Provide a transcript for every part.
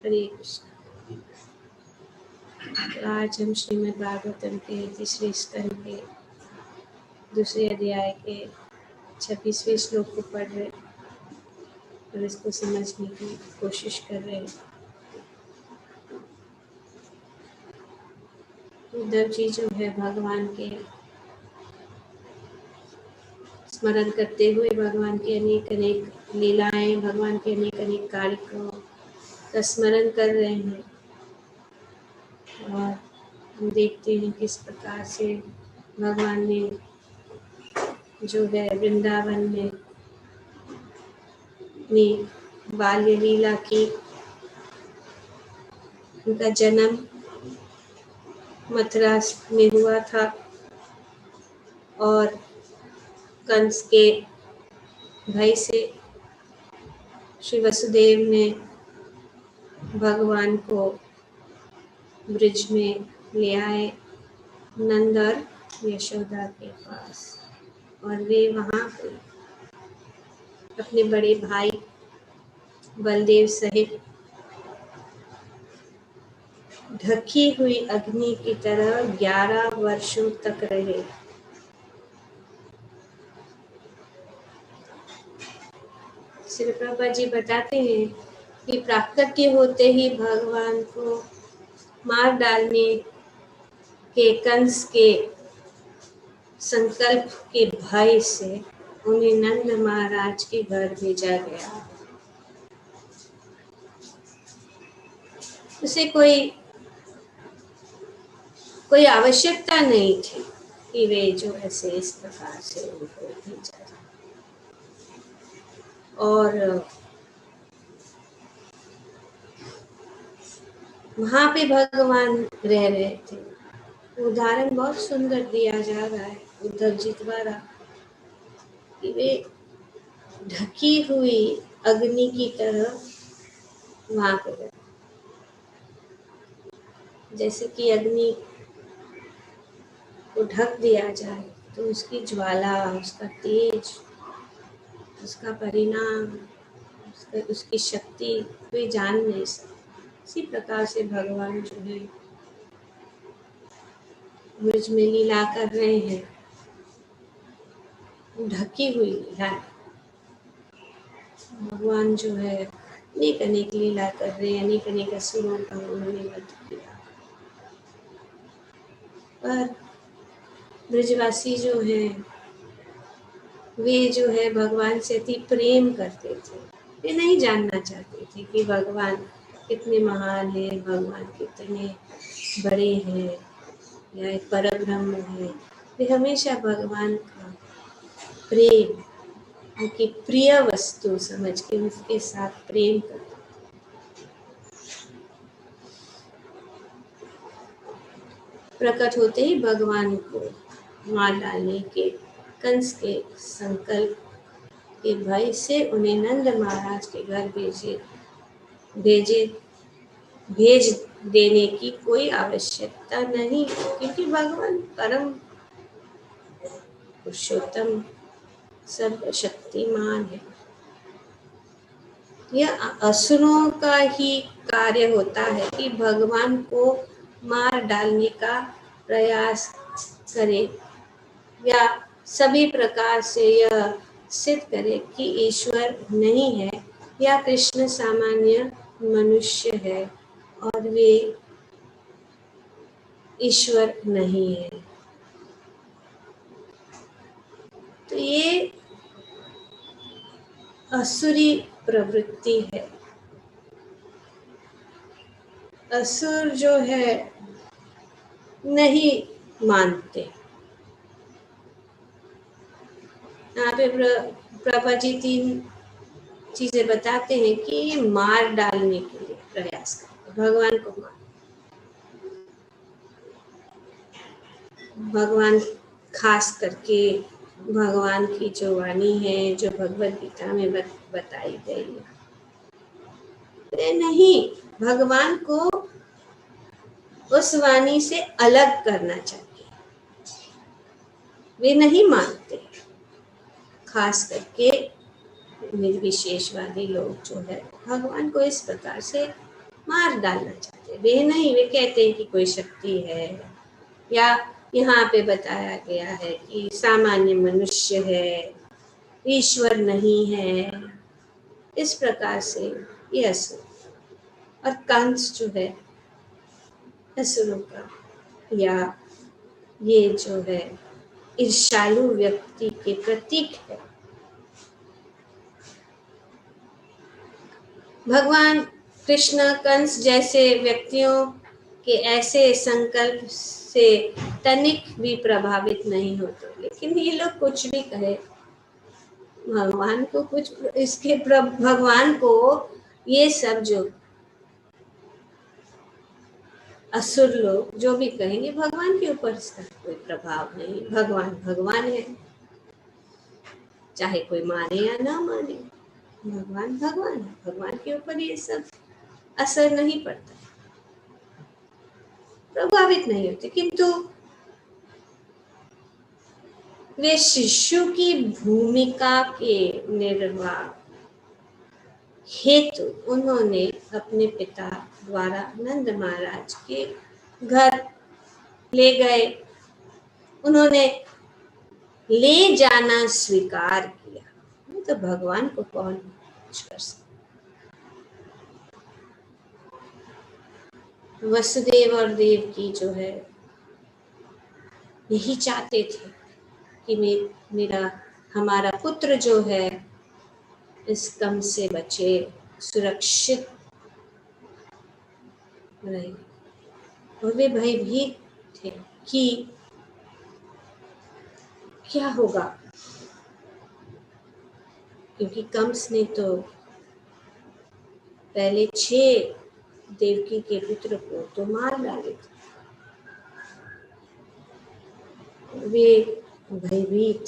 हरे कृष्ण। तो आज हम श्रीमद् भागवतम के तीसरे स्कंद के दूसरे अध्याय के 26वें श्लोक को पढ़ रहे और इसको समझने की कोशिश कर रहे हैं। उद्धव जी जो है भगवान के स्मरण करते हुए भगवान के अनेक अनेक लीलाएं, भगवान के अनेक अनेक कार्यक्रमों का स्मरण कर रहे हैं और हम देखते हैं किस प्रकार से भगवान ने जो है वृंदावन में अपनी बाल्य लीला की। उनका जन्म मथुरा में हुआ था और कंस के भय से श्री वसुदेव ने भगवान को ब्रिज में ले आए नंद और यशोदा के पास और वे वहाँ अपने बड़े भाई बलदेव सहित ढकी हुई अग्नि की तरह 11 वर्षों तक रहे। श्री प्रभुपाद जी बताते हैं कि प्राकट्य होते ही भगवान को मार डालने के कंस के संकल्प के भय से उन्हें नंद महाराज के घर भेजा गया। उसे कोई आवश्यकता नहीं थी कि वे जो ऐसे इस प्रकार से उनको भेजा जाए। और वहाँ पे भगवान रह रहे थे। उदाहरण बहुत सुंदर दिया जा रहा है उद्धव जी द्वारा कि वे ढकी हुई अग्नि की तरह वहाँ पे रहे। जैसे कि अग्नि को ढक दिया जाए तो उसकी ज्वाला, उसका तेज, उसका परिणाम, उसकी शक्ति कोई जान नहीं सकता। इसी प्रकार से भगवान जो है ब्रज में लीला कर रहे हैं, ढकी हुई लीला। भगवान जो है अनेक अनेक लीला कर रहे हैं, अनेक अनेक असुरों का उन्होंने वध किया। पर ब्रजवासी जो हैं वे जो है भगवान से अति प्रेम करते थे। वे नहीं जानना चाहते थे कि भगवान कितने महान हैं, भगवान कितने बड़े हैं या एक परब्रह्म है। वे हमेशा भगवान का प्रेम, उनकी प्रिय वस्तु समझ के उसके साथ प्रेम करते। प्रकट होते ही भगवान को मार डालने के कंस के संकल्प के भय से उन्हें नंद महाराज के घर भेज देने की कोई आवश्यकता नहीं, क्योंकि भगवान परम पुरुषोत्तम सर्वशक्तिमान है। यह असुरों का ही कार्य होता है कि भगवान को मार डालने का प्रयास करे या सभी प्रकार से यह सिद्ध करे कि ईश्वर नहीं है या कृष्ण सामान्य मनुष्य है और वे ईश्वर नहीं है। तो ये असुरी प्रवृत्ति है। असुर जो है नहीं मानते। यहाँ पे प्रभा जी 3 चीजें बताते हैं कि मार डालने के लिए प्रयास करते, भगवान को मार। भगवान खास करके भगवान की जो वाणी है, जो भगवद गीता में बताई गई है, वे नहीं भगवान को उस वाणी से अलग करना चाहिए। वे नहीं मानते। खास करके निर्विशेषवादी लोग जो है भगवान को इस प्रकार से मार डालना चाहते हैं। वे नहीं, वे कहते हैं कि कोई शक्ति है, या यहाँ पे बताया गया है कि सामान्य मनुष्य है, ईश्वर नहीं है। इस प्रकार से ये असुर और कंस जो है असुरों का, या ये जो है ईर्ष्यालु व्यक्ति के प्रतीक है। भगवान कृष्ण कंस जैसे व्यक्तियों के ऐसे संकल्प से तनिक भी प्रभावित नहीं होते, लेकिन ये लोग कुछ भी कहे, भगवान को कुछ इसके भगवान को ये सब जो असुर लोग जो भी कहेंगे, भगवान के ऊपर इसका कोई प्रभाव नहीं। भगवान भगवान है, चाहे कोई माने या ना माने, भगवान भगवान है। भगवान के ऊपर ये सब असर नहीं पड़ता, प्रभावित नहीं होते। किंतु वे शिशु की भूमिका के निर्वाह हेतु उन्होंने अपने पिता द्वारा नंद महाराज के घर ले गए। उन्होंने ले जाना स्वीकार किया। तो भगवान को कौन कुछ कर सकता। वसुदेव और देवकी जो है यही चाहते थे कि मेरा हमारा पुत्र जो है इस कम से बचे, सुरक्षित रहे। और वे भयभीत थे कि क्या होगा, क्योंकि कंस ने तो पहले 6 देवकी के पुत्र को तो मार डाले थे। वे भयभीत।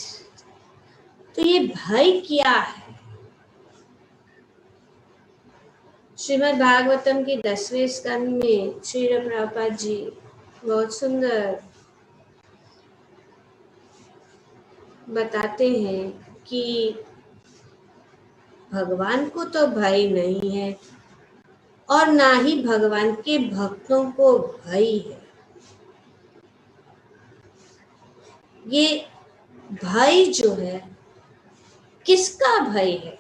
तो ये भय क्या है? श्रीमद् भागवतम के 10वें स्कंद में श्री प्रभुपाद जी बहुत सुंदर बताते हैं कि भगवान को तो भय नहीं है और ना ही भगवान के भक्तों को भय है। ये भय जो है किसका भय है?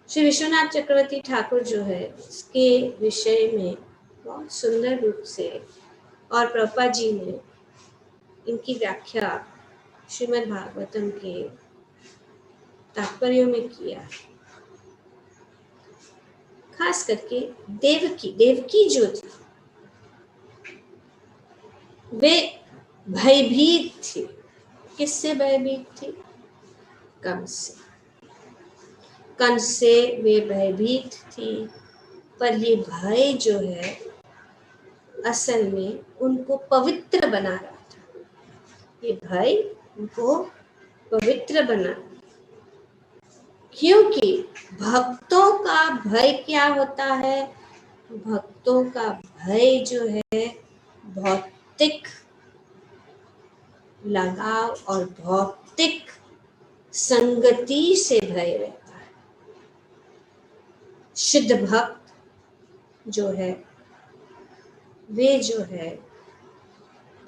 श्री विश्वनाथ चक्रवर्ती ठाकुर जो है इसके विषय में बहुत सुंदर रूप से और प्रभुपाद जी ने इनकी व्याख्या श्रीमद् भागवतम के तात्पर्यों में किया। खास करके देवकी जो थी वे भयभीत थी। किससे भयभीत थी? कंस से वे भयभीत थी। पर ये भय जो है असल में उनको पवित्र बना रहा था। ये भय उनको पवित्र बना, क्योंकि भक्तों का भय क्या होता है? भक्तों का भय जो है भौतिक लगाव और भौतिक संगति से भय रहता है। शुद्ध भक्त जो है वे जो है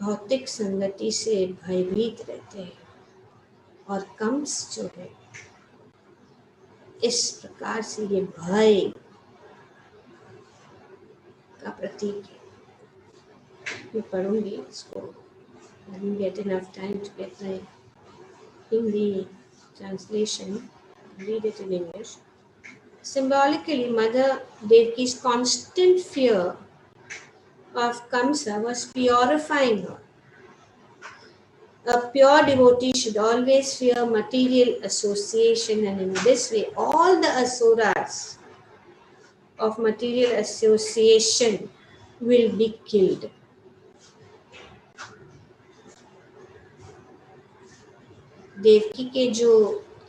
भौतिक संगति से भयभीत रहते हैं, और कंस जो है इस प्रकार से ये भय का प्रतीक है। मैं पढ़ूंगी इसको। I didn't get enough time to get the Hindi translation. Read it in English. Symbolically, Mother Devki's constant fear of Kamsa was purifying her. A pure devotee should always fear material association, and in this way, all the asuras of material association will be killed. Devaki के जो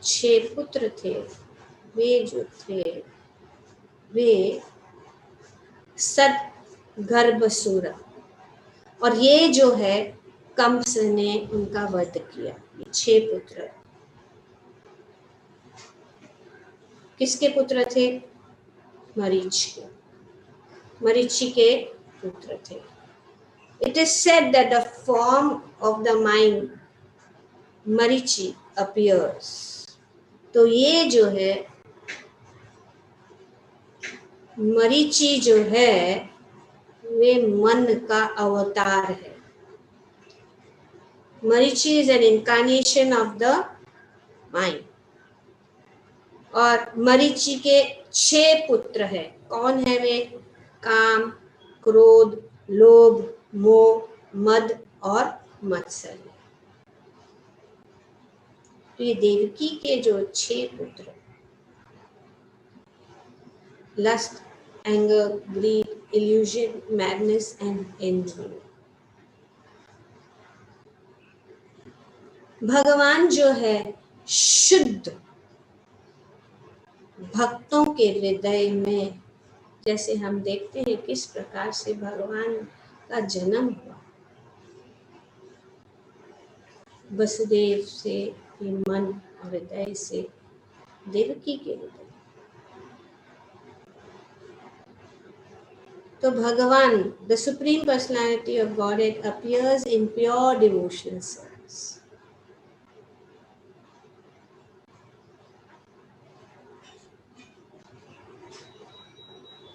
6 पुत्र थे वे सद्गर्भसूरा, और ये जो है कंस ने उनका वध किया। ये 6 पुत्र किसके पुत्र थे? मरीच के। मरीचि के पुत्र थे। It is said that the form of the mind Marichi appears। तो ये जो है मरीचि जो है वे मन का अवतार है। Marichi is an incarnation of the mind. और मरीचि के 6 पुत्र हैं। कौन है वे? काम, क्रोध, लोभ, मोह, मद और मत्सर्य। तो ये देवकी के जो 6 पुत्र, lust, anger, greed, illusion, madness and envy. भगवान जो है शुद्ध भक्तों के हृदय में, जैसे हम देखते हैं किस प्रकार से भगवान का जन्म हुआ, वसुदेव से ये मन और हृदय से देवकी के हृदय। तो भगवान the supreme personality of godhead appears in pure devotional service.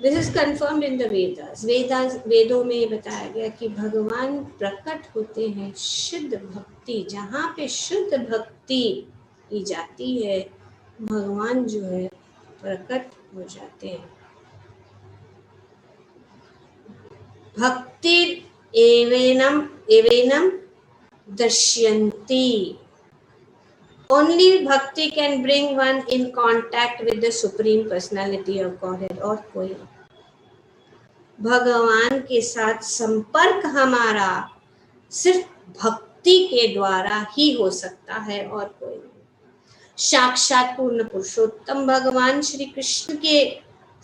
This is confirmed in the Vedas. वेदों में बताया गया कि भगवान प्रकट होते हैं शुद्ध भक्ति। जहाँ पे शुद्ध भक्ति की जाती है भगवान जो है प्रकट हो जाते हैं। भक्ति एवेनम दर्शयन्ति। Only bhakti can bring one in contact with the supreme personality of Godhead। और कोई भगवान के साथ संपर्क हमारा सिर्फ भक्ति के द्वारा ही हो सकता है और कोई नहीं। साक्षात पूर्ण पुरुषोत्तम भगवान श्री कृष्ण के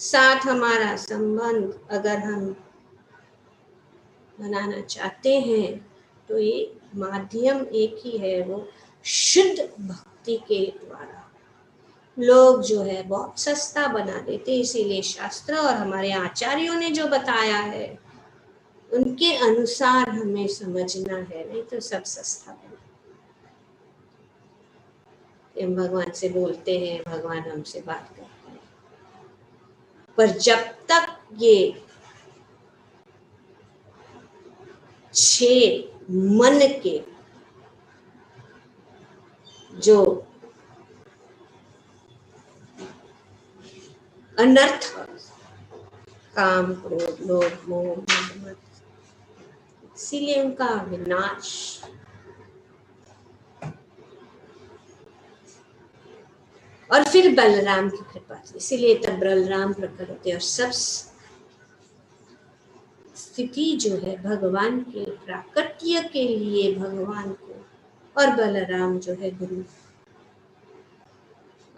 साथ हमारा संबंध अगर हम बनाना चाहते हैं तो ये माध्यम एक ही है, वो शुद्ध भक्ति के द्वारा। लोग जो है बहुत सस्ता बना देते, इसीलिए शास्त्र और हमारे आचार्यों ने जो बताया है उनके अनुसार हमें समझना है, नहीं तो सब सस्ता बना। हम भगवान से बोलते हैं, भगवान हमसे बात करते हैं, पर जब तक ये 6 मन के जो अनर्थ, काम, क्रोध, लोभ, मोह, मद, इसीलिए उनका विनाश। और फिर बलराम की कृपा थी, इसीलिए तब बलराम प्रकट होते और सब स्थिति जो है भगवान के प्राकट्य के लिए भगवान को। और बलराम जो है गुरु,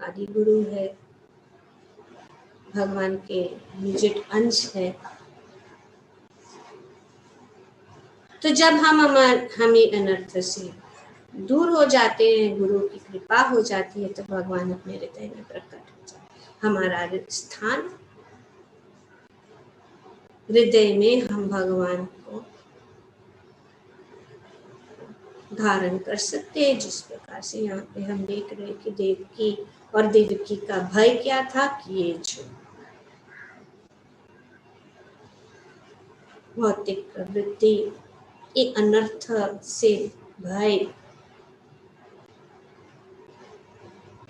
आदि गुरु है, भगवान के निजट अंश है। तो जब हमें अनर्थ से दूर हो जाते हैं, गुरु की कृपा हो जाती है, तो भगवान अपने हृदय में प्रकट हो जाते हैं। हमारा स्थान हृदय में हम भगवान को धारण कर सकते हैं। जिस प्रकार से यहाँ पे हम देख रहे हैं कि देवकी और देवकी का भय क्या था कि ये जो भौतिक प्रवृत्ति, ये अनर्थ से भय।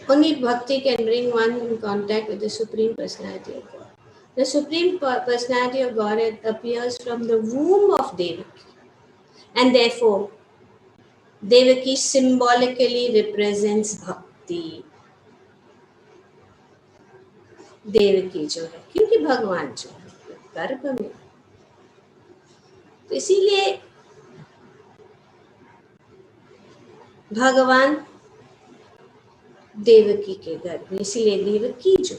Only bhakti can bring one in contact with the Supreme Personality of God. The Supreme Personality of God appears from the womb of Devaki, and therefore Devaki symbolically represents bhakti। Devaki जो है, क्योंकि भगवान जो है गर्भ में, तो इसीलिए भगवान देवकी के गर्भ में, इसीलिए देवकी जो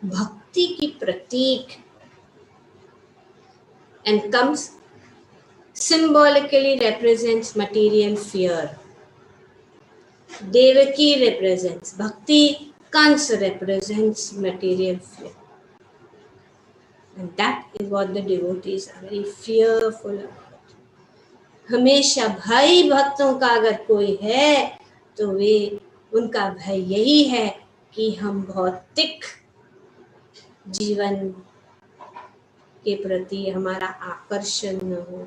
भक्ति की प्रतीक and comes symbolically represents material fear। Devaki represents bhakti, Kans represents material fear। And that is what the devotees are very fearful about. हमेशा भय भक्तों का अगर कोई है तो वे उनका भय यही है कि हम भौतिक जीवन के प्रति हमारा आकर्षण न हो।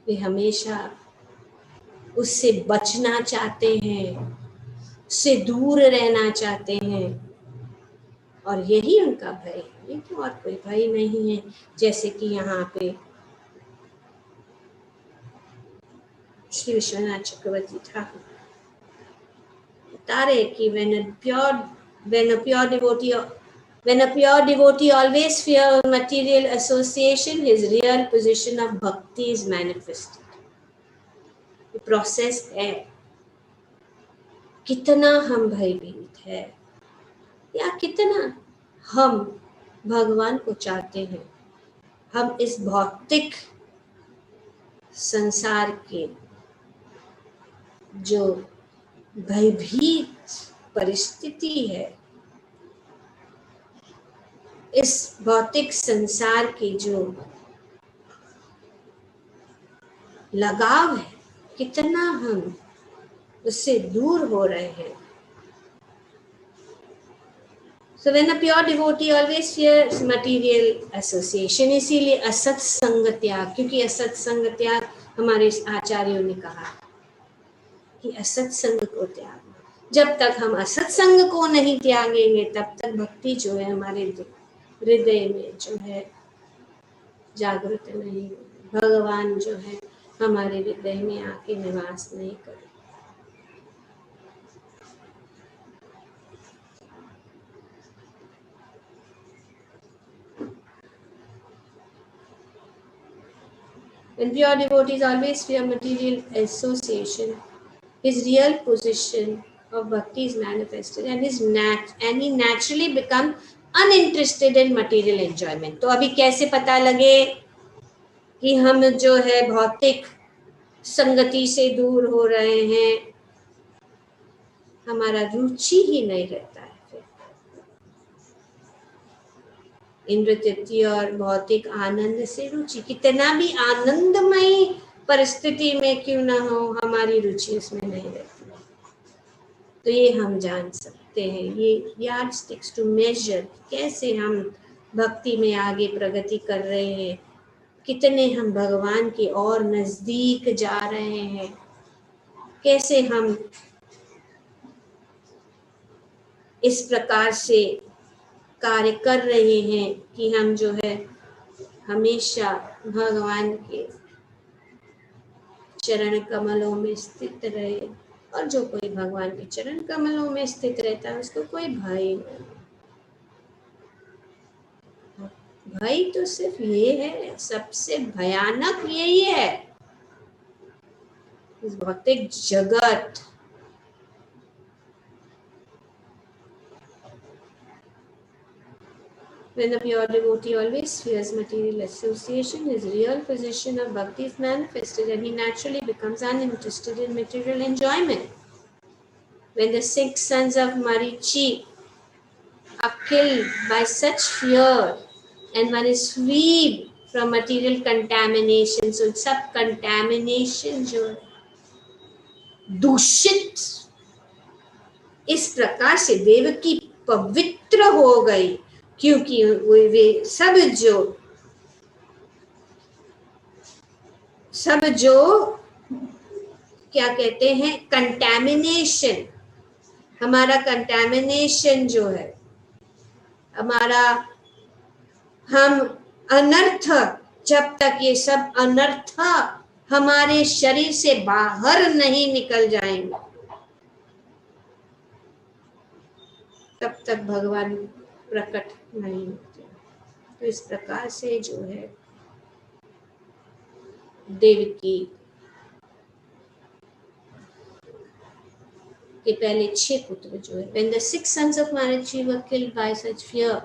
वे हमेशा उससे बचना चाहते हैं, उससे दूर रहना चाहते हैं, और यही उनका भय है, लेकिन और कोई भय नहीं है। जैसे कि यहाँ पे श्री विश्वनाथ चक्रवर्ती ठाकुर बता रहे कि when a pure devotee always fear material association, his real position of bhakti is manifested. ये प्रोसेस है, कितना हम भयभीत है या कितना हम भगवान को चाहते हैं। हम इस भौतिक संसार के जो भयभीत परिस्थिति है, इस भौतिक संसार की जो लगाव है, कितना हम उससे दूर हो रहे हैं। So when a pure devotee always fears material association, इसीलिए असत संग त्याग, क्योंकि असत संग त्याग हमारे आचार्यों ने कहा कि असत संग को त्यागना। जब तक हम असत संग को नहीं त्यागेंगे तब तक भक्ति जो है हमारे हृदय में जो है जागृत नहीं होगी, भगवान जो है हमारे हृदय में आके निवास नहीं करें। When pure devotees always fear material association, his real position of bhakti is manifested and he naturally become uninterested in material enjoyment. तो अभी कैसे पता लगे कि हम जो है भौतिक संगति से दूर हो रहे हैं? हमारा रुचि ही नहीं रहता है फिर इंद्र तृप्ति और भौतिक आनंद से रुचि, कितना भी आनंदमय परिस्थिति में क्यों ना हो, हमारी रुचि उसमें नहीं रहती। तो ये हम जान सकते हैं, ये यार्डस्टिक्स टू मेजर कैसे हम भक्ति में आगे प्रगति कर रहे हैं, कितने हम भगवान के और नजदीक जा रहे हैं, कैसे हम इस प्रकार से कार्य कर रहे हैं कि हम जो है हमेशा भगवान के चरण कमलों में स्थित रहे। और जो कोई भगवान के चरण कमलों में स्थित रहता है उसको कोई भय नहीं। भय तो सिर्फ ये है, सबसे भयानक यही है, इस भौतिक जगत। When the pure devotee always fears material association, his real position of bhakti is manifested and he naturally becomes uninterested in material enjoyment. When the 6 sons of Marichi are killed by such fear and one is freed from material contamination, so सब contamination जो दूषित इस प्रकार से देवकी पवित्र हो गई, क्योंकि वे सब जो क्या कहते हैं कंटैमिनेशन, हमारा कंटैमिनेशन जो है, हमारा हम अनर्थ, जब तक ये सब अनर्थ हमारे शरीर से बाहर नहीं निकल जाएंगे तब तक भगवान प्रकट नहीं होते। तो इस प्रकार से जो है देवकी के पहले 6 पुत्र जो है, when the 6 sons of Marichi were killed by such fear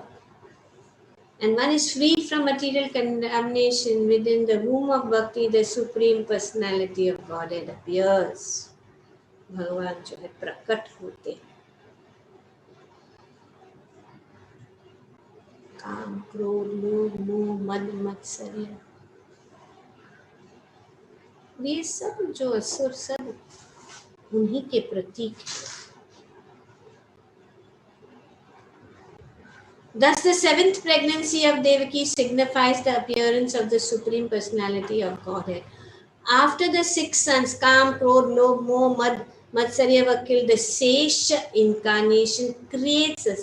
and one is freed from material contamination, within the womb of bhakti the supreme personality of Godhead appears. भगवान जो है प्रकट होते हैं। काम, क्रोध, लोभ, मोह, मद, मत्सर्य, ये सब जो असुर सब उन्हीं के प्रतीक हैं। Thus, the seventh pregnancy of Devaki signifies the appearance of the Supreme Personality of Godhead. After the 6 sons, Kam, Krodh, Lobh, Moh, Mad, Matsarya were killed, the Sesha incarnation creates a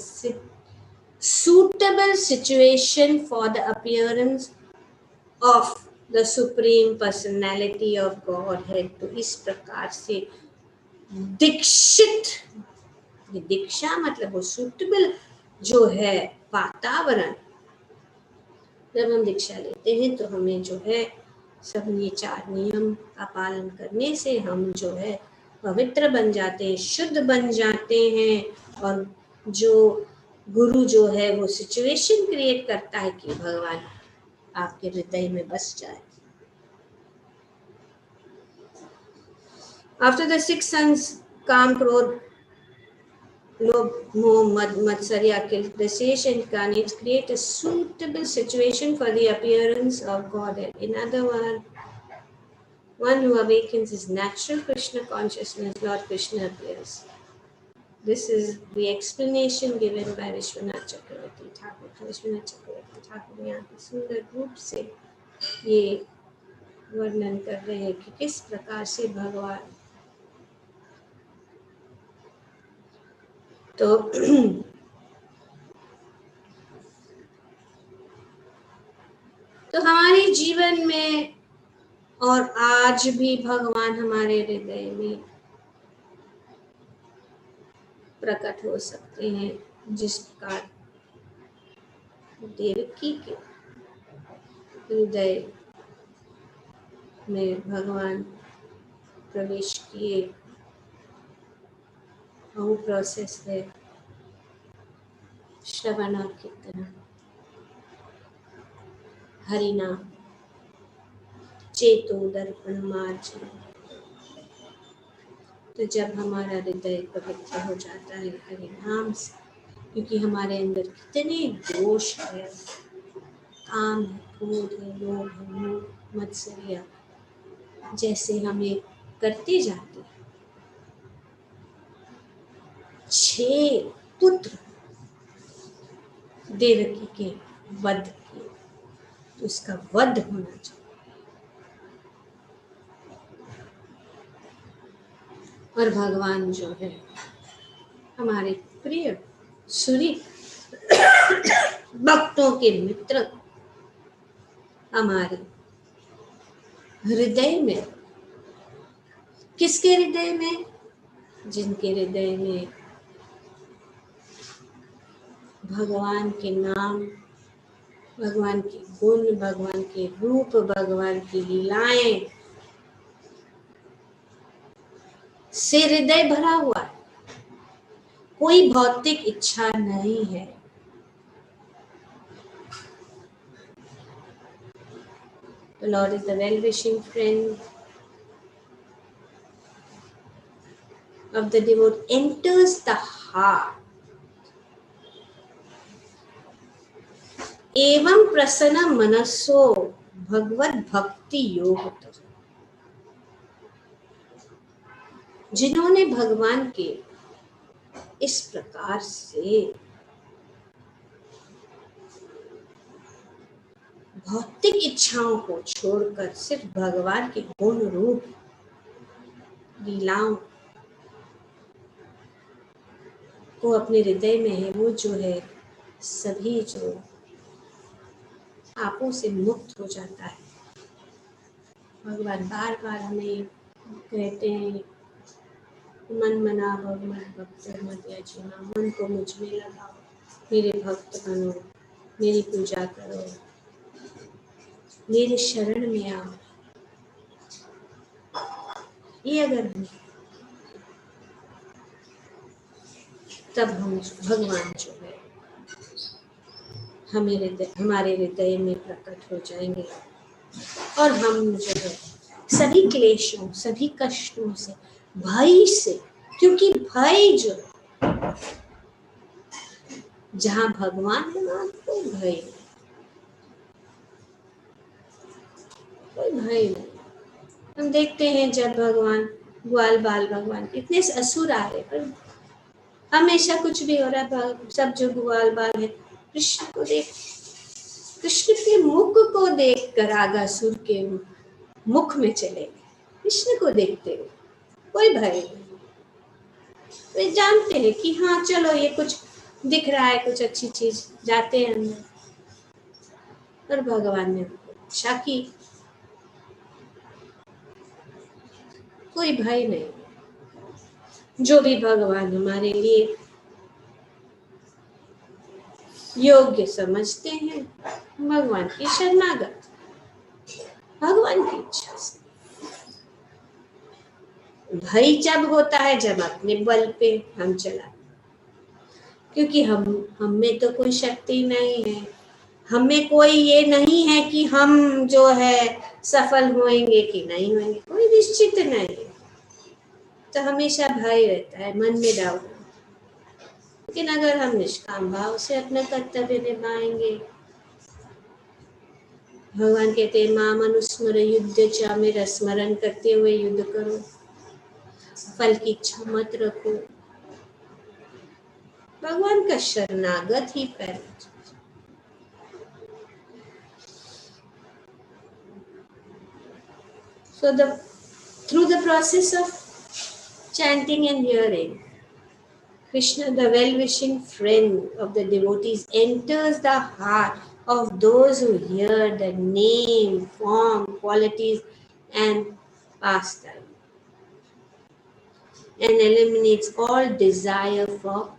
suitable situation for the appearance of the Supreme Personality of Godhead. तो इस प्रकार से दीक्षित, ये दीक्षा मतलब वो suitable जो है वातावरण, जब हम दीक्षा लेते हैं तो हमें जो है सब ये 4 नियम का पालन करने से हम जो है पवित्र बन जाते हैं, शुद्ध बन जाते हैं। और जो गुरु जो है वो सिचुएशन क्रिएट करता है कि भगवान आपके हृदय में बस जाए। After the 6 sons, Kam, Krodh, Lobh, Moh, Mad, Matsarya killed, the Sesha incarnates create a suitable situation for the appearance of Godhead. In other words, one who awakens his natural Krishna consciousness, Lord Krishna appears. This is the explanation given by Vishwanath Chakravarti Thakur. Vishwanath Chakravarti Thakur यहाँ पे सुंदर रूप से ये वर्णन कर रहे हैं कि किस प्रकार से भगवान तो हमारे जीवन में और आज भी भगवान हमारे हृदय में प्रकट हो सकते हैं, जिस प्रकार देवकी के हृदय में भगवान प्रवेश किए। वो प्रोसेस है श्रवण और कीर्तन, हरिनाम, चेतो दर्पण मार्जन। तो जब हमारा हृदय पवित्र हो जाता है हरिनाम से, क्योंकि हमारे अंदर कितने दोष है, काम है, क्रोध है, लोभ है, मोह, मत्सर्य, जैसे हमें करते जाते हैं। 6 पुत्र देवकी के वध किए, तो उसका वध होना चाहिए। और भगवान जो है हमारे प्रिय सूरी भक्तों के मित्र हमारे हृदय में, किसके हृदय में? जिनके हृदय में भगवान के नाम, भगवान के गुण, भगवान के रूप, भगवान की लीलाएं से हृदय भरा हुआ है। कोई भौतिक इच्छा नहीं है। The Lord is the well-wishing friend of the devotee, enters the heart. एवं प्रसन्न मनसो भगवत भक्ति योग। जिन्होंने भगवान के इस प्रकार से भौतिक इच्छाओं को छोड़कर सिर्फ भगवान के गुण रूप लीलाओं को अपने हृदय में है, वो जो है सभी जो पापों से मुक्त हो जाता है। भगवान बार बार हमें कहते हैं, मन मना भगवान भक्त मत याचना, मन को मुझ में लगाओ, मेरे भक्त बनो, मेरी पूजा करो, मेरे शरण में आओ। ये अगर हम तब हम भगवान जो है हमारे हृदय में प्रकट हो जाएंगे और हम जो है सभी क्लेशों, सभी कष्टों से, भय से, क्योंकि भय जो जहाँ भगवान है वहाँ कोई भय नहीं, कोई भय नहीं। हम देखते हैं जब भगवान ग्वाल बाल भगवान इतने असुर आ रहे, पर हमेशा कुछ भी हो रहा है, सब जो ग्वाल बाल है कृष्ण को देख, कृष्ण के मुख को देख कर आगासुर के मुख में चले गए, कृष्ण को देखते हुए कोई भय नहीं। वे जानते हैं कि हाँ चलो ये कुछ दिख रहा है, कुछ अच्छी चीज, जाते हैं अंदर। पर भगवान ने इच्छा की, कोई भय नहीं। जो भी भगवान हमारे लिए योग्य समझते हैं, भगवान की शरणागत, भगवान की इच्छा से। भय जब होता है जब अपने बल पे हम चला, क्योंकि हम में तो कोई शक्ति नहीं है, हमें कोई ये नहीं है कि हम जो है सफल होंगे कि नहीं होंगे, कोई निश्चित नहीं है। तो हमेशा भय रहता है, मन में डाउट। लेकिन अगर हम निष्काम भाव से अपना कर्तव्य निभाएंगे, भगवान कहते हैं माम अनुस्मर युद्ध च, मेरा स्मरण करते हुए युद्ध करो, फल की इच्छा मत रखो। भगवान का शरणागत ही पहले। So through the process of chanting and hearing, Krishna, the well-wishing friend of the devotees, enters the heart of those who hear the name, form, qualities, and pastime, and eliminates all desire for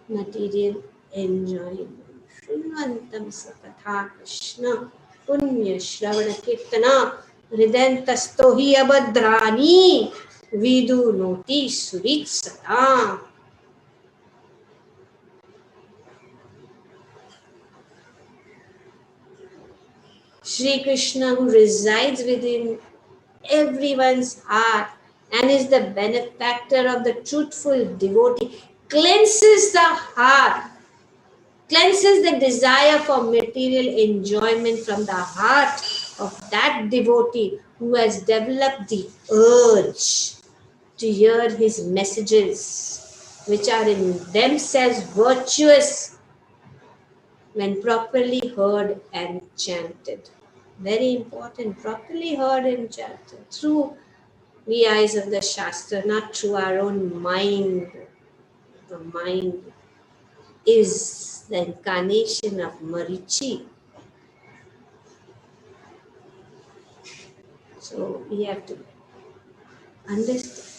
material enjoyment. Shrinvantam sakatha Krishna punya shravana kirtana hridantasto hi abhadrani vidu noti surit satam. Shri Krishna, who resides within everyone's heart and is the benefactor of the truthful devotee, cleanses the heart, cleanses the desire for material enjoyment from the heart of that devotee who has developed the urge to hear his messages, which are in themselves virtuous when properly heard and chanted. Very important, properly heard and chanted through the eyes of the Shastra, not through our own mind. The mind is the incarnation of Marichi. So we have to understand.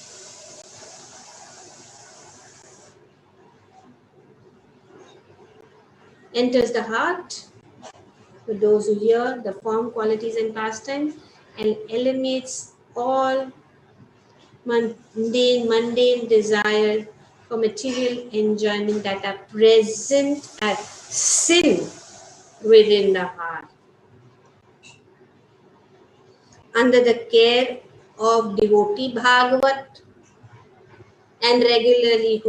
Enters the heart for those who hear the form, qualities, and pastimes, and eliminates all mundane desire for material enjoyment that are present as sin within the heart. Under the care of devotee Bhagavat and regularly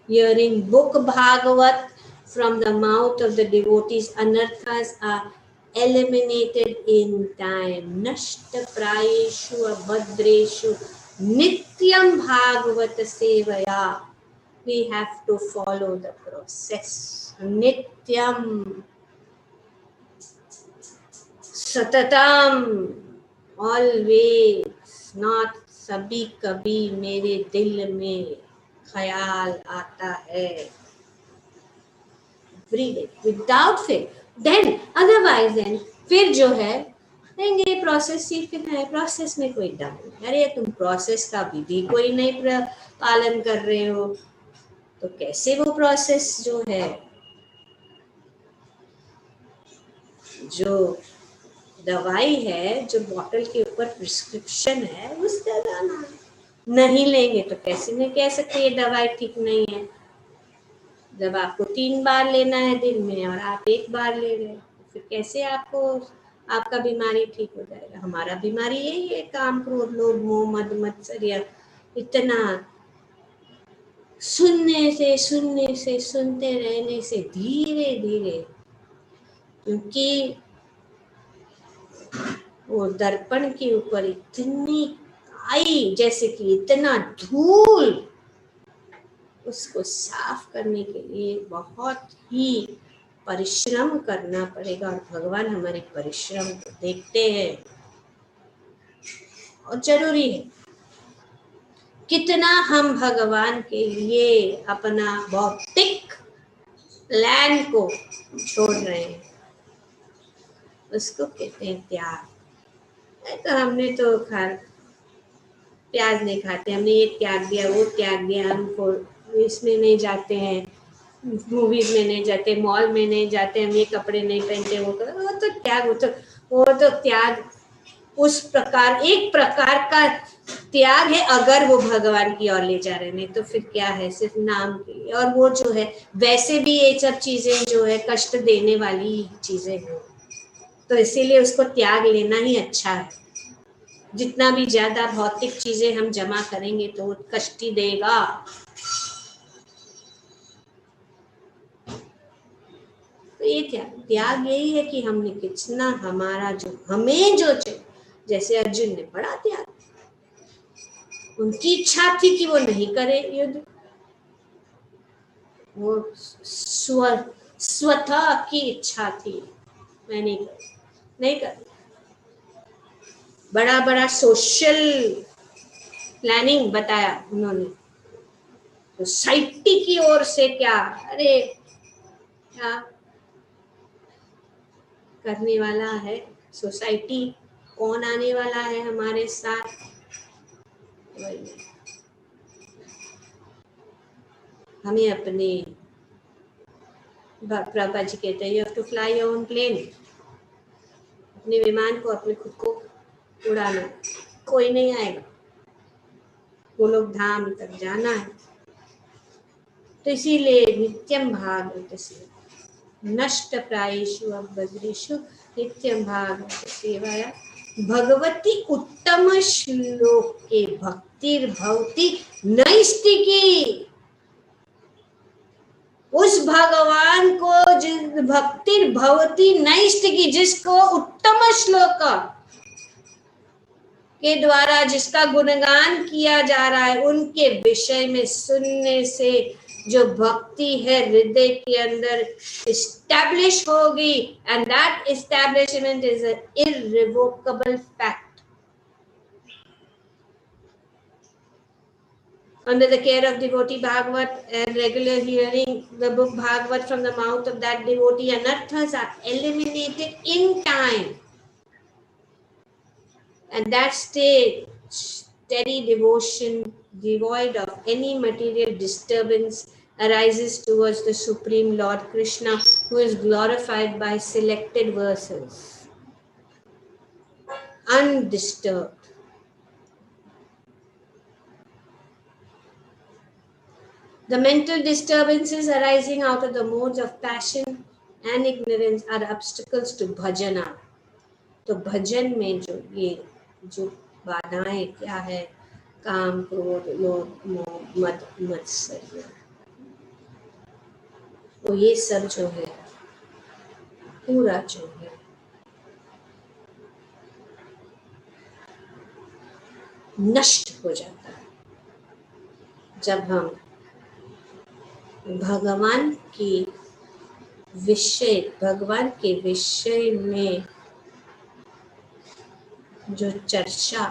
hearing book Bhagavat from the mouth of the devotees, anarthas are eliminated in time. Nashta prayeshu abhadreshu nityam Bhagavata sevaya. We have to follow the process. Nityam, satatam, always, not सभी कभी मेरे दिल में ख्याल आता है. Every day, without fail. Then, otherwise then, फिर जो है देंगे प्रोसेस सीखना है, प्रोसेस में कोई दम नहीं. अरे तुम प्रोसेस का विधि कोई नहीं पालन कर रहे हो, तो कैसे वो प्रोसेस जो है, जो दवाई है, जो बॉटल के ऊपर प्रिस्क्रिप्शन है, उसका लाना नहीं लेंगे तो कैसे नहीं कह सकते ये दवाई ठीक नहीं है. जब आपको 3 बार लेना है दिन में और आप 1 बार ले रहे हैं, फिर कैसे आपको आपका बीमारी ठीक हो जाएगा. हमारा बीमारी यही है, काम, क्रोध, लोभ, मोह, मद, मत्सर्य, इतना सुनते रहने से धीरे धीरे, क्योंकि वो दर्पण के ऊपर इतनी काई, जैसे कि इतना धूल, उसको साफ करने के लिए बहुत ही परिश्रम करना पड़ेगा। और भगवान हमारे परिश्रम को देखते हैं और जरूरी है कितना हम भगवान के लिए अपना भौतिक लैंड को छोड़ रहे हैं। उसको कहते हैं त्याग। तो हमने तो प्याज नहीं खाते, हमने ये त्याग दिया, वो त्याग दिया, हमको इसमें नहीं जाते हैं, मूवीज में नहीं जाते, मॉल में नहीं जाते, हम ये कपड़े नहीं पहनते, वो तो त्याग, वो तो त्याग उस प्रकार, एक प्रकार का त्याग है अगर वो भगवान की ओर ले जा रहे हैं। नहीं तो फिर क्या है, सिर्फ नाम के लिए। और वो जो है वैसे भी ये सब चीजें जो है कष्ट देने वाली चीजें हैं, तो इसीलिए उसको त्याग लेना ही अच्छा है। जितना भी ज्यादा भौतिक चीजें हम जमा करेंगे तो वो कष्ट ही देगा। तो ये त्याग यही है कि हमने कितना हमारा जो हमें जो जैसे अर्जुन ने बड़ा त्याग, उनकी इच्छा थी कि वो नहीं करे युद्ध, वो स्वतः की इच्छा थी, मैं नहीं कर। बड़ा बड़ा सोशल प्लानिंग बताया उन्होंने, सोसाइटी की ओर से क्या, अरे क्या करने वाला है सोसाइटी, कौन आने वाला है हमारे साथ। हमें अपने, प्रभा जी कहते हैं, you have to fly your own plane, अपने विमान को अपने खुद को उड़ाना, कोई नहीं आएगा, गोलोक धाम तक जाना है। तो इसीलिए नित्यम भागवत नष्ट प्रायेषु अभद्रेषु नित्यम भागवत सेवाया भगवती उत्तम श्लोक के भक्तिर भवती नैष्टिकी। उस भगवान को जिस भक्तिर भवती नैष्टिकी, जिसको उत्तम श्लोक के द्वारा जिसका गुणगान किया जा रहा है, उनके विषय में सुनने से जो भक्ति है हृदय के अंदर इस्टेब्लिश होगी, and that establishment is an irrevocable fact. Under the care of devotee Bhagavat and regular hearing the book Bhagavat from the mouth of that devotee, anarthas are eliminated in time. And that state, steady devotion, devoid of any material disturbance, arises towards the Supreme Lord Krishna, who is glorified by selected verses, undisturbed. The mental disturbances arising out of the modes of passion and ignorance are obstacles to bhajana. तो भजन में जो ये जो बाधाएं क्या है, काम, क्रोध, लोभ, मोह, मद, मत्सर्य, तो ये सब जो है पूरा जो है नष्ट हो जाता है जब हम भगवान के विषय में जो चर्चा,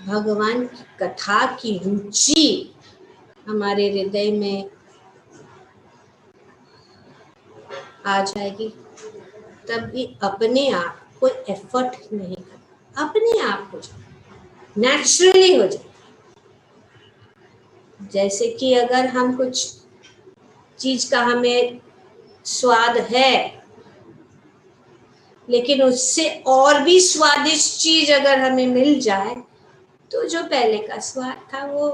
भगवान की कथा की रुचि हमारे हृदय में आ जाएगी, तब भी अपने आप कोई एफर्ट नहीं करता, अपने आप हो जाए, नेचुरली हो जाए। जैसे कि अगर हम कुछ चीज का हमें स्वाद है, लेकिन उससे और भी स्वादिष्ट चीज अगर हमें मिल जाए, तो जो पहले का स्वाद था वो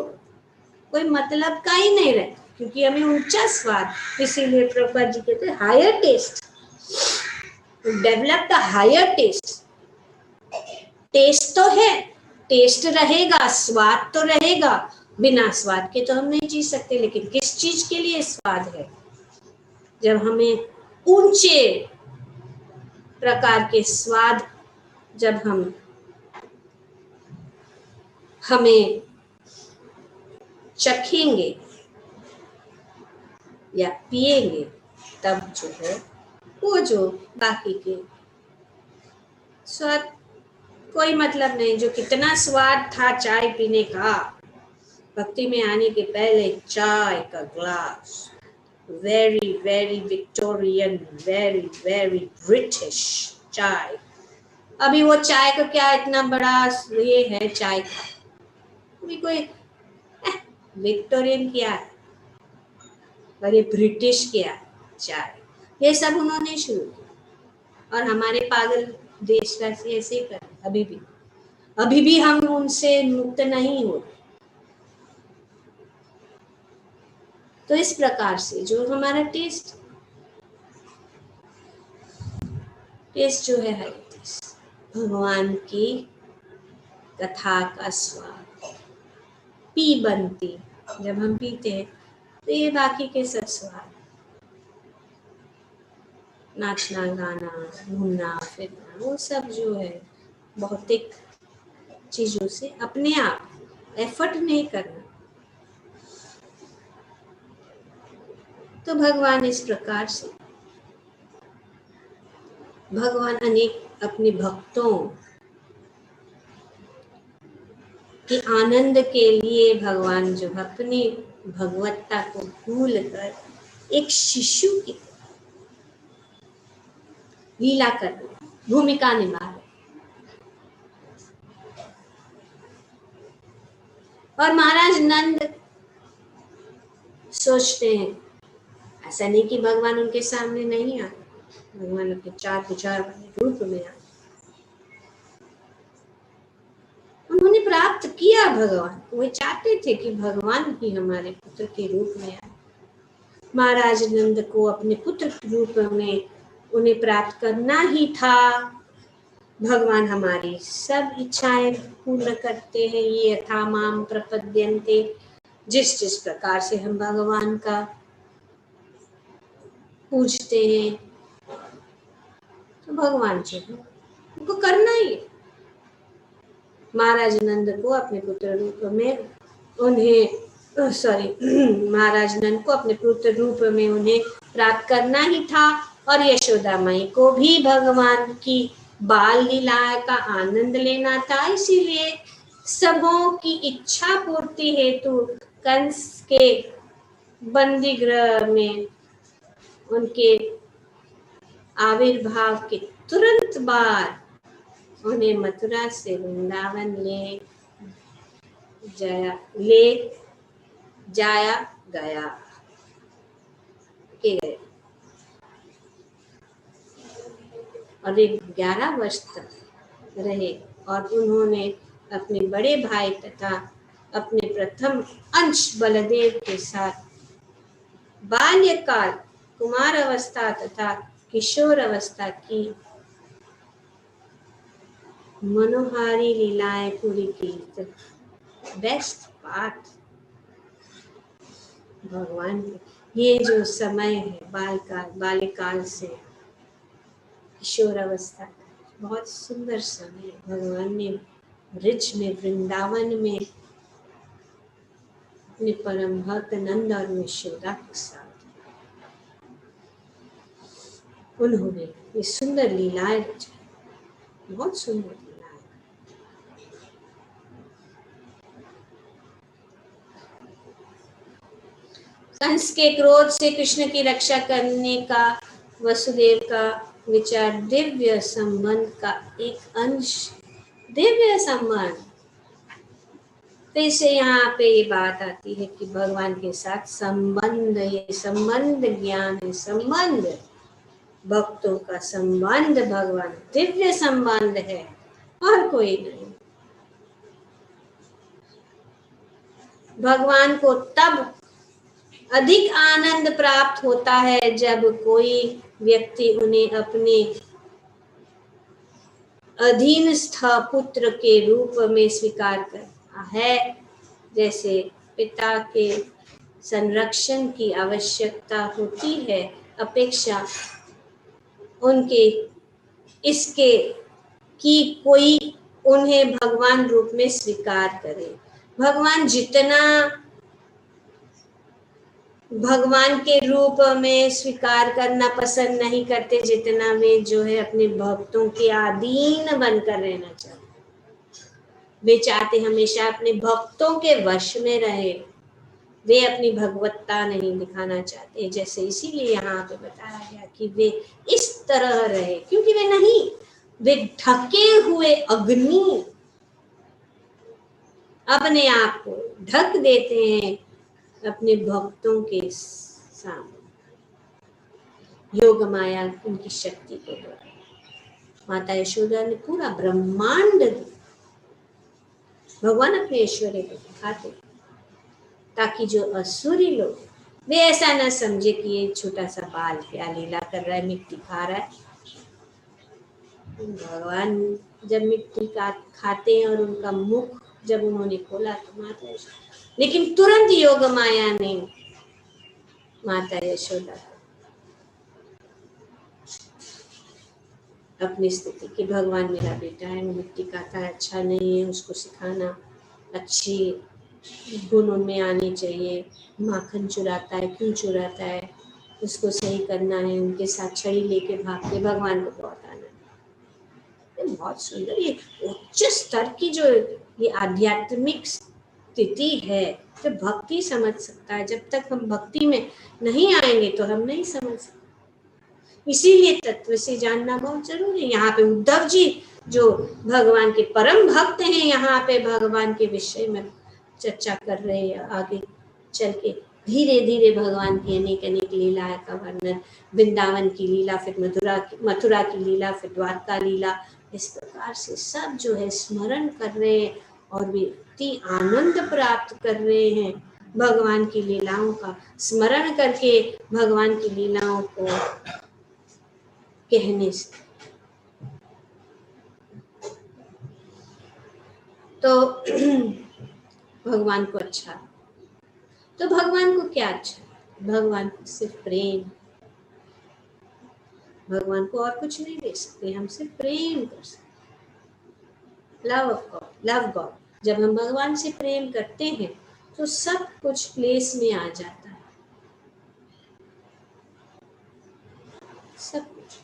कोई मतलब का ही नहीं रहता, क्योंकि हमें ऊंचा स्वाद। इसीलिए प्रभुपाद जी कहते हैं higher taste, develop the higher taste. Taste तो है, टेस्ट रहेगा, स्वाद तो रहेगा, बिना स्वाद के तो हम नहीं जी सकते, लेकिन किस चीज के लिए स्वाद है? जब हमें ऊंचे प्रकार के स्वाद जब हमें चखेंगे या पिएंगे, तब जो है वो जो बाकी के स्वाद कोई मतलब नहीं। जो कितना स्वाद था चाय पीने का, भक्ति में आने के पहले चाय का glass, very very Victorian, very very British चाय। अभी वो चाय का क्या इतना बड़ा ये है चाय का, अभी कोई विक्टोरियन क्या है और ये ब्रिटिश क्या है चाय, ये सब उन्होंने शुरू किया। और हमारे पागल देशवासी ऐसे ही कर अभी भी हम उनसे मुक्त नहीं हो। तो इस प्रकार से जो हमारा टेस्ट जो है भगवान की कथा का स्वाद पी बनती, जब हम पीते हैं तो ये बाकी के सब स्वाद, नाचना गाना घूमना फिरना, वो सब जो है भौतिक चीजों से अपने आप एफर्ट नहीं करना। तो भगवान इस प्रकार से, भगवान अनेक अपने भक्तों के आनंद के लिए, भगवान जो अपनी भगवत्ता को भूल कर एक शिशु की लीला कर रहे, भूमिका निभा रहे। और महाराज नंद सोचते हैं, ऐसा नहीं कि भगवान उनके सामने नहीं आए, भगवान अपने चार विचार वाले रूप में आए, उन्होंने प्राप्त किया भगवान, वो चाहते थे कि भगवान ही हमारे पुत्र के रूप में आए। महाराज नंद को अपने पुत्र के रूप में उन्हें प्राप्त करना ही था। भगवान हमारी सब इच्छाएं पूर्ण करते हैं, ये यथा माम प्रपद्यन्ते, जिस जिस प्रकार से हम भगवान का पूछते हैं तो भगवान जो है उनको करना ही। महाराज नंद को अपने पुत्र रूप में महाराज नंद को अपने पुत्र रूप में उन्हें प्राप्त करना ही था। और यशोदा माई को भी भगवान की बाल लीला का आनंद लेना था, इसीलिए सबों की इच्छा पूर्ति हेतु कंस के बंदी गृह में उनके आविर्भाव के तुरंत बाद उन्हें मथुरा से वृंदावन ले जाया गया गए। और 11 वर्ष तक रहे और उन्होंने अपने बड़े भाई तथा अपने प्रथम अंश बलदेव के साथ बाल्यकाल, कुमार अवस्था तथा किशोर अवस्था की मनोहारी लीलाएं पूरी की। बेस्ट पार्ट भगवान, ये जो समय है बाल्यकाल से किशोर अवस्था, बहुत सुंदर समय भगवान ने ब्रिज में वृंदावन में अपने परम भक्त नंद और यशोदा के साथ उन्होंने ये सुंदर लीलाएं रचाई, बहुत सुंदर लीलाएं। कंस के क्रोध से कृष्ण की रक्षा करने का वसुदेव का विचार दिव्य संबंध का एक अंश, दिव्य संबंध। फिर से यहाँ पे ये बात आती है कि भगवान के साथ संबंध, ये संबंध ज्ञान है, संबंध भक्तों का संबंध भगवान दिव्य संबंध है और कोई नहीं। भगवान को तब अधिक आनंद प्राप्त होता है जब कोई व्यक्ति उन्हें अपने अधीनस्थ पुत्र के रूप में स्वीकार करता है। जैसे पिता के संरक्षण की आवश्यकता होती है अपेक्षा उनके इसके कि कोई उन्हें भगवान रूप में स्वीकार करे। भगवान जितना भगवान के रूप में स्वीकार करना पसंद नहीं करते जितना वे जो है अपने भक्तों के अधीन बनकर रहना चाहते। वे चाहते हमेशा अपने भक्तों के वश में रहे, वे अपनी भगवत्ता नहीं दिखाना चाहते। जैसे इसीलिए यहाँ पे बताया गया कि वे इस तरह रहे, क्योंकि वे ढके हुए अग्नि अपने आप को ढक देते हैं अपने भक्तों के सामने। योग माया उनकी शक्ति को बढ़ाई। माता यशोदा ने पूरा ब्रह्मांड भगवान अपने ऐश्वर्य को दिखाते, ताकि जो असुरी लोग वे ऐसा न समझे कि ये छोटा सा बाल क्या लीला कर रहा है, मिट्टी खा रहा है। भगवान जब मिट्टी का खाते हैं और उनका मुख जब उन्होंने खोला तो माता यशोदा, लेकिन तुरंत योग माया ने माता यशोदा अपनी स्थिति कि भगवान मेरा बेटा है, वो मिट्टी खाता है, अच्छा नहीं है, उसको सिखाना अच्छी गुणों में आनी चाहिए। माखन चुराता है, क्यों चुराता है, उसको सही करना है। उनके साथ छड़ी लेके भागते भगवान को बहुत आना है। बहुत सुंदर ये उच्च स्तर की जो ये आध्यात्मिक स्थिति है, तो भक्ति समझ सकता है। जब तक हम भक्ति में नहीं आएंगे तो हम नहीं समझ सकते। इसीलिए तत्व से जानना बहुत जरूरी है। यहाँ पे उद्धव जी जो भगवान के परम भक्त हैं, यहाँ पे भगवान के विषय में चर्चा कर रहे हैं। आगे चल के धीरे धीरे भगवान की अनेक अनेक लीला का वर्णन, वृंदावन की लीला, फिर मथुरा की लीला, फिर द्वारका लीला, इस प्रकार से सब जो है स्मरण कर रहे हैं और व्यक्ति आनंद प्राप्त कर रहे हैं भगवान की लीलाओं का स्मरण करके, भगवान की लीलाओं को कहने से। तो भगवान को अच्छा, तो भगवान को क्या अच्छा, भगवान को सिर्फ प्रेम। भगवान को और कुछ नहीं दे सकते, हम सिर्फ प्रेम कर सकते। Love of God, love God. जब हम भगवान से प्रेम करते हैं तो सब कुछ प्लेस में आ जाता है, सब कुछ,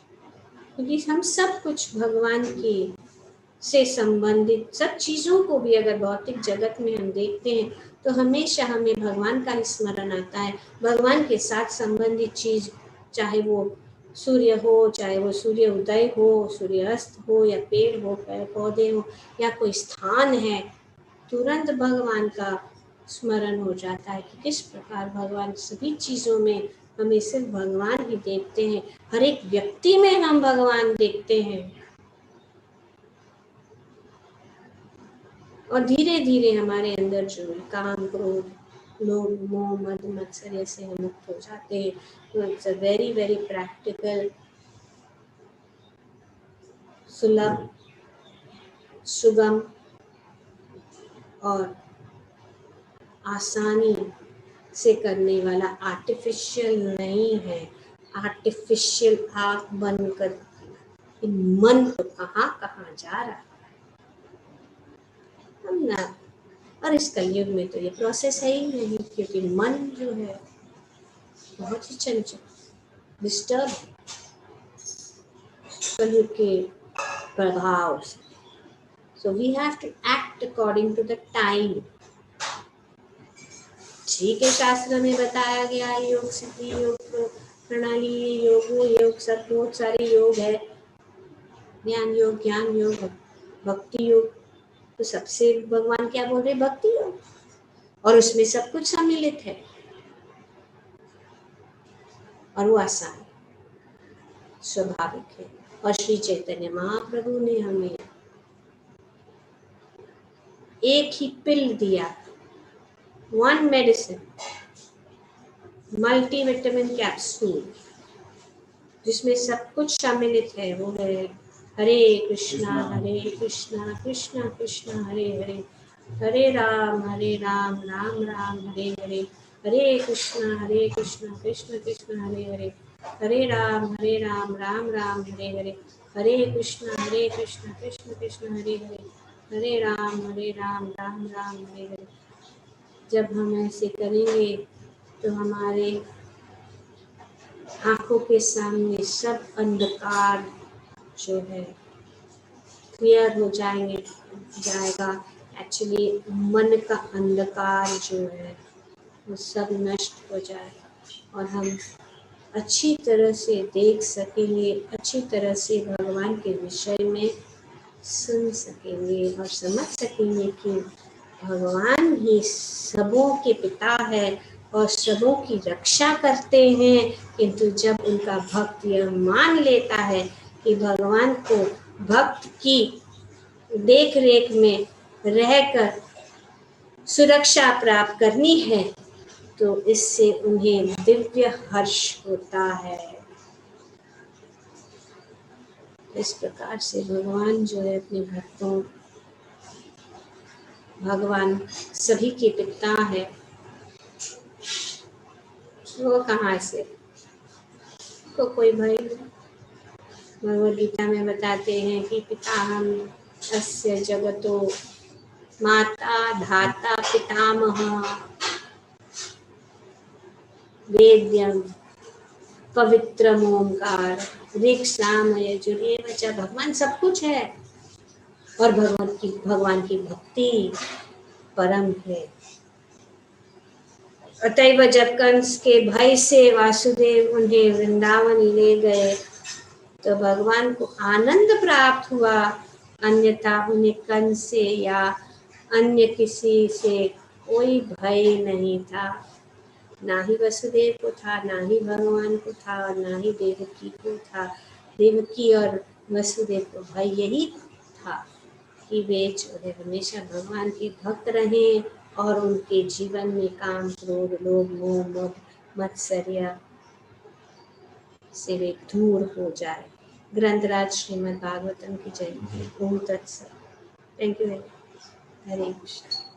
क्योंकि हम सब कुछ भगवान की से संबंधित सब चीजों को भी अगर भौतिक जगत में हम देखते हैं तो हमेशा हमें भगवान का स्मरण आता है। भगवान के साथ संबंधित चीज, चाहे वो सूर्य हो, चाहे वो सूर्य उदय हो, सूर्य अस्त हो, या पेड़ हो, पेड़ पौधे हो, या कोई स्थान है, तुरंत भगवान का स्मरण हो जाता है कि किस प्रकार भगवान सभी चीजों में हमें सिर्फ भगवान ही देखते हैं। हर एक व्यक्ति में हम भगवान देखते हैं और धीरे धीरे हमारे अंदर जो काम, क्रोध, लोभ, मोह, मद, मत्सर्य से हम मुक्त हो जाते हैं। तो it's a very very practical, सुलभ, सुगम और आसानी से करने वाला, आर्टिफिशियल नहीं है। आर्टिफिशियल आँख बंद कर मन तो कहाँ कहाँ जा रहा है हम ना। और इस कलयुग में तो ये प्रोसेस है ही नहीं, क्योंकि मन जो है बहुत ही चंचल, डिस्टर्ब कलयुग के प्रभाव से। So we have to act according to the time. ठीक है, शास्त्र में बताया गया योग सिद्धि, योग प्रणाली, योग सब बहुत सारे योग है, ज्ञान योग, ज्ञान योग, भक्ति योग। तो सबसे भगवान क्या बोल रहे, भक्ति योग, और उसमें सब कुछ सम्मिलित है और वो आसान स्वाभाविक है। और श्री चैतन्य महाप्रभु ने हमें एक ही पिल दिया, वन मेडिसिन, मल्टीविटामिन कैप्सूल, जिसमें सब कुछ सम्मिलित है। वो है हरे कृष्णा कृष्णा कृष्णा हरे हरे, हरे राम राम राम हरे हरे, हरे कृष्ण कृष्ण कृष्ण हरे हरे, हरे राम राम राम हरे हरे, हरे कृष्ण कृष्ण कृष्ण हरे हरे, हरे राम राम राम हरे हरे। जब हम ऐसे करेंगे तो हमारे आंखों के सामने सब अंधकार जो है क्लियर हो जाएगा। एक्चुअली मन का अंधकार जो है वो सब नष्ट हो जाएगा और हम अच्छी तरह से देख सकेंगे, अच्छी तरह से भगवान के विषय में सुन सकेंगे और समझ सकेंगे कि भगवान ही सबों के पिता है और सबों की रक्षा करते हैं। किंतु जब उनका भक्त यह मान लेता है कि भगवान को भक्त की देख रेख में रहकर सुरक्षा प्राप्त करनी है तो इससे उन्हें दिव्य हर्ष होता है। इस प्रकार से भगवान जो है अपने भक्तों, भगवान सभी के पिता है। वो कहाँ से को कोई भाई भगवद गीता में बताते हैं कि पिता हम अस्य जगतो माता धाता पितामह वेद्यम पवित्र ओंकार ऋक् साम यजुर्वेद बचा। भगवान सब कुछ है और भगवान की भक्ति परम है। अतएव जब कंस के भय से वासुदेव उन्हें वृंदावन ले गए तो भगवान को आनंद प्राप्त हुआ, अन्यथा उन्हें कंस से या अन्य किसी से कोई भय नहीं था। ना ही वसुदेव को था, ना ही भगवान को था और ना ही देवकी को था। देवकी और वसुदेव को भय यही था कि वे जो है हमेशा भगवान के भक्त रहें और उनके जीवन में काम क्रोध लोभ मोह मद मत्सर्य से वे दूर हो जाए। ग्रंथराज श्रीमद् भागवतम की जय। ओम तत्सत। Thank you. हरे कृष्ण।